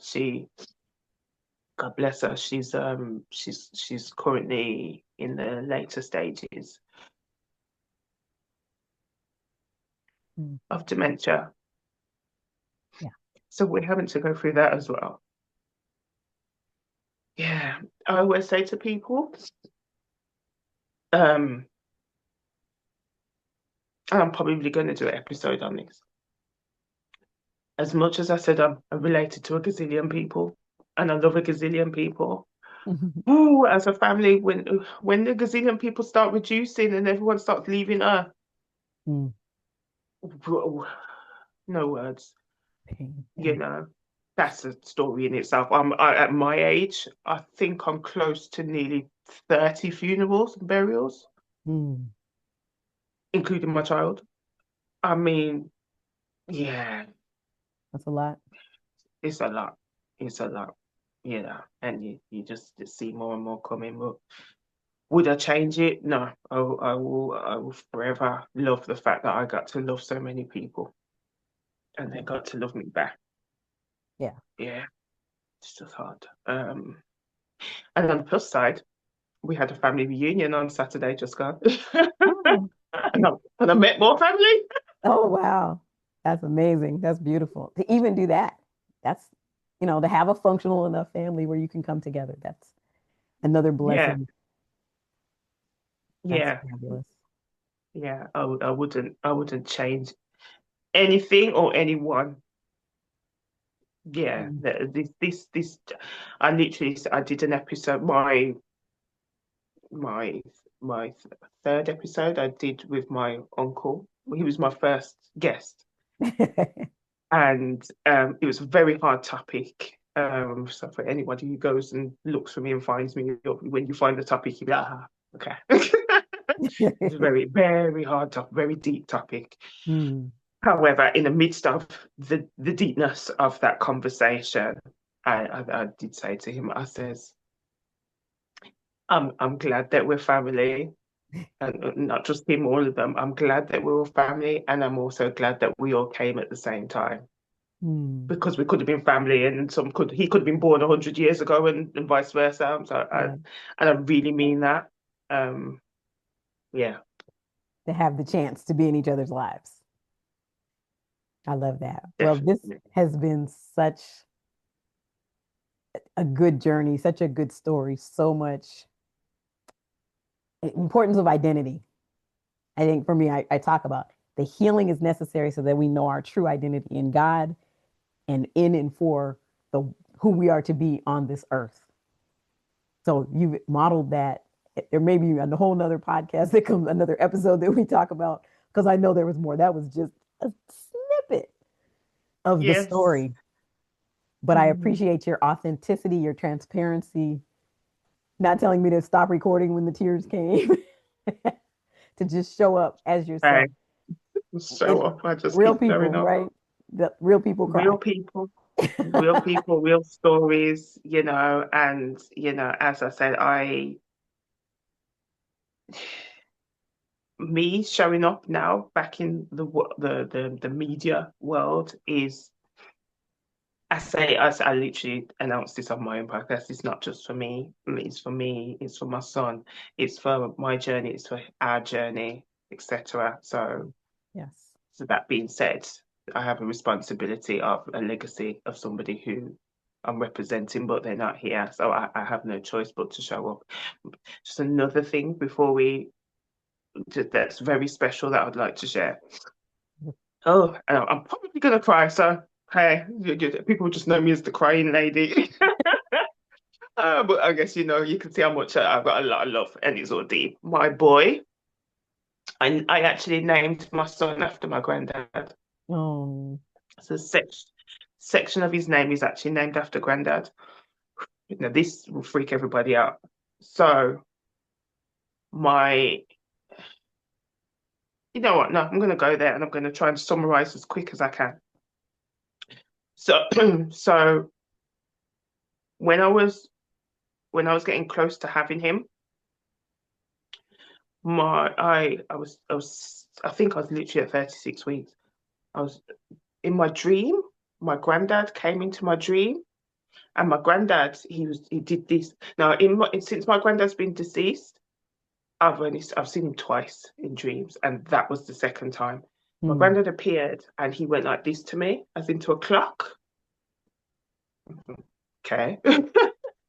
God bless her, she's currently in the later stages of dementia. Yeah. So we're having to go through that as well. Yeah. I always say to people, and I'm probably going to do an episode on this. As much as I said I'm related to a gazillion people and I love a gazillion people, ooh, as a family, when the gazillion people start reducing and everyone starts leaving Earth, no words. You know, that's a story in itself. At my age, I think I'm close to nearly 30 funerals and burials, including my child. I mean, yeah. That's a lot. It's a lot. It's a lot, and you just see more and more coming. But would I change it? No. I will forever love the fact that I got to love so many people and they got to love me back. Yeah. Yeah. It's just hard. And on the plus side, we had a family reunion on Saturday just gone. Oh. and I met more family. Oh, wow. That's amazing. That's beautiful. To even do that, that's, to have a functional enough family where you can come together. That's another blessing. Yeah. That's fabulous. Yeah. I wouldn't change anything or anyone. Yeah. This I did an episode, my third episode I did with my uncle. He was my first guest. And it was a very hard topic. So for anybody who goes and looks for me and finds me, when you find the topic, you'll be like, okay. It's a very, very hard topic, very deep topic. However, in the midst of the deepness of that conversation, I did say to him, I says, I'm glad that we're family. And not just him, all of them. I'm glad that we're all family, and I'm also glad that we all came at the same time. Mm. because we could have been family, and he could have been born 100 years ago, and vice versa. So Yeah. and I really mean that. Um, yeah, To have the chance to be in each other's lives. I love that. Well, this definitely. has been such a good journey, such a good story, so much importance of identity. I think for me, I talk about the healing is necessary so that we know our true identity in God and in and for the who we are to be on this earth. So you've modeled that. There may be a whole nother podcast that comes, another episode that we talk about, because I know there was more. That was just a snippet of the Yes. story. But I Mhm. appreciate your authenticity, your transparency, not telling me to stop recording when the tears came, to just show up as Hey, yourself. show And up. I just real keep showing people, up. right? The real people cry. Real people, real people, real stories, and as I said, me showing up now back in the media world is, I literally announced this on my own podcast. It's not just for me. It's for me. It's for my son. It's for my journey. It's for our journey, etc. Yes. So that being said, I have a responsibility of a legacy of somebody who I'm representing, but they're not here. So I have no choice but to show up. Just another thing before that's very special that I'd like to share. Oh, and I'm probably gonna cry. So hey, people just know me as the crying lady. But I guess you can see how much I've got a lot of love, and it's all deep. My boy, I actually named my son after my granddad. Oh, So section of his name is actually named after granddad. Now this will freak everybody out. So my, you know what? No, I'm gonna go there and I'm gonna try and summarize as quick as I can. So so when I was when I was getting close to having him, I think I was literally at 36 weeks. I was in my dream. My granddad came into my dream, and my granddad he did this. Now since my granddad's been deceased, I've seen him twice in dreams, and that was the second time. My hmm. granddad appeared, and he went like this to me, as into a clock. Okay.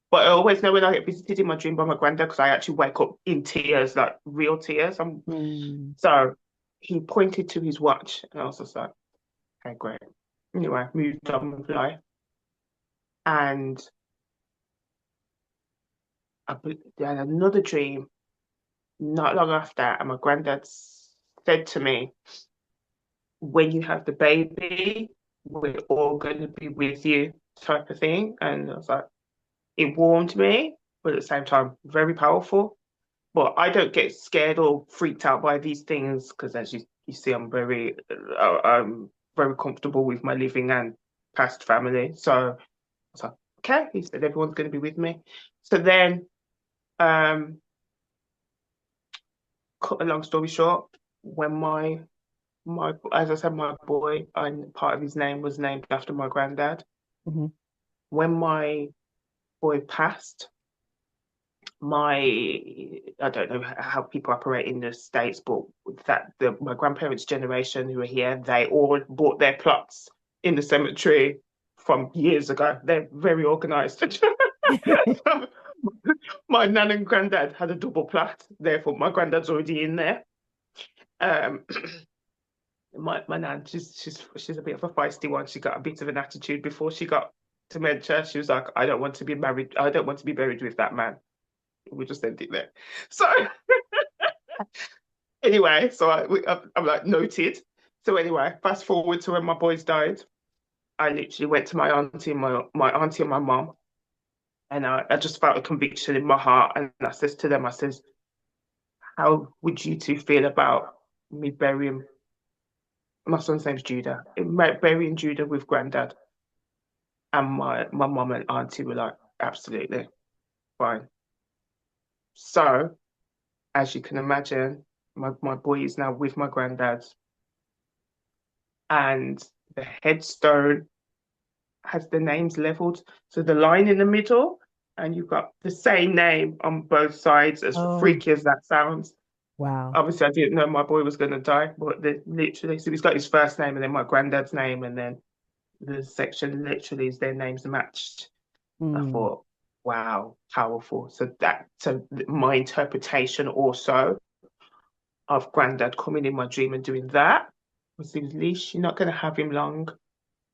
But I always know when I get visited in my dream by my granddad, because I actually wake up in tears, like real tears. Hmm. So he pointed to his watch, and I was just like, okay, great. Anyway, moved on with life. And I had another dream not long after, and my granddad said to me, when you have the baby, we're all going to be with you, type of thing. And I was like, it warmed me, but at the same time, very powerful. But I don't get scared or freaked out by these things because, as you see, I'm very comfortable with my living and past family. So I was like, okay, he said everyone's going to be with me. So then, um, cut a long story short, when as I said, my boy, and part of his name was named after my granddad. Hmm. When my boy passed, my I don't know how people operate in the States, but my grandparents' generation who are here, they all bought their plots in the cemetery from years ago. They're very organized. So my nan and granddad had a double plot, therefore my granddad's already in there. Um, my nan, she's a bit of a feisty one. She got a bit of an attitude before she got dementia. She was like, I don't want to be married. I don't want to be buried with that man. We just end it there. So anyway, I'm like noted. So anyway, fast forward to when my boys died. I literally went to my auntie and my auntie and my mom, and I just felt a conviction in my heart. And I says to them, I says, how would you two feel about me burying my son's name's Judah, burying Judah with granddad? And my mom and auntie were like, absolutely fine. So as you can imagine, my boy is now with my granddad, and the headstone has the names leveled. So the line in the middle, and you've got the same name on both sides, as freaky as that sounds. Wow. Obviously, I didn't know my boy was going to die, but literally, so he's got his first name and then my granddad's name, and then the section literally is their names matched. I thought, wow, powerful. So my interpretation also of granddad coming in my dream and doing that was, Leash, you're not going to have him long.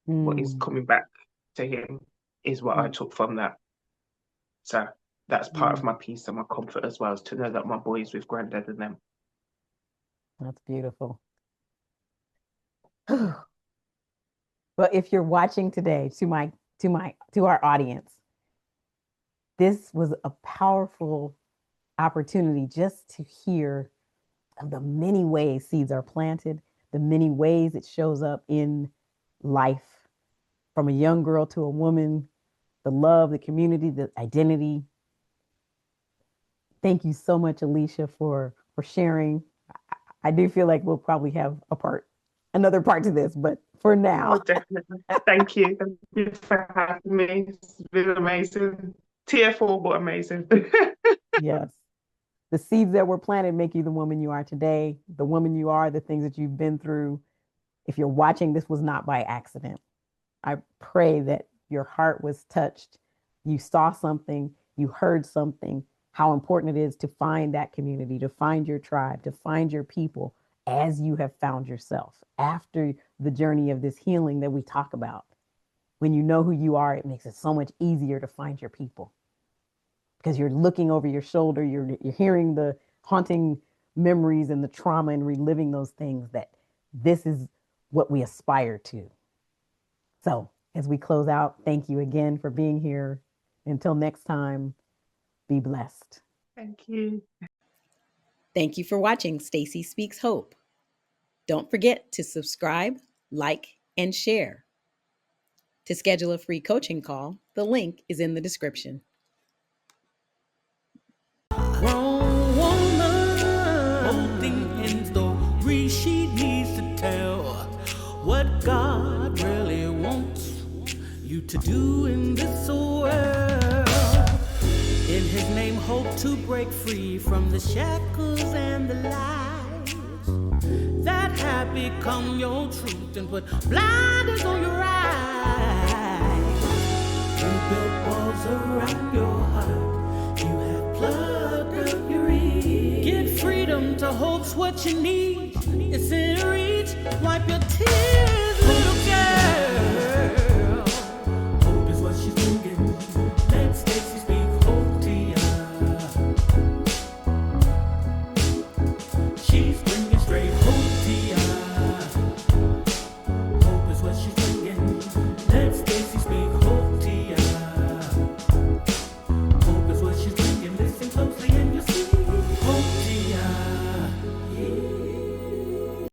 What is coming back to him is what I took from that. So that's part of my peace and my comfort as well, is to know that my boy is with granddad and them. That's beautiful. But if you're watching today, to our audience, this was a powerful opportunity just to hear of the many ways seeds are planted, the many ways it shows up in life, from a young girl to a woman, the love, the community, the identity. Thank you so much, Alicia, for sharing. I do feel like we'll probably have another part to this, but for now. Oh, definitely. Thank you. Thank you for having me. It's been amazing. Tearful, but amazing. Yes. The seeds that were planted make you the woman you are today, the woman you are, the things that you've been through. If you're watching, this was not by accident. I pray that your heart was touched. You saw something, you heard something, how important it is to find that community, to find your tribe, to find your people as you have found yourself after the journey of this healing that we talk about. When you know who you are, it makes it so much easier to find your people, because you're looking over your shoulder, you're hearing the haunting memories and the trauma and reliving those things, that this is what we aspire to. So as we close out, thank you again for being here. Until next time, be blessed. Thank you. Thank you for watching Staci Speaks Hope. Don't forget to subscribe, like, and share. To schedule a free coaching call, the link is in the description. Wrong woman, holding in story she needs to tell what God really wants you to do in this world. In his name, hope to break free from the shackles and the lies that have become your truth and put blinders on your eyes. You built walls around your heart, you have plugged up your ears. Get freedom to hope's what you need. It's in reach, wipe your tears.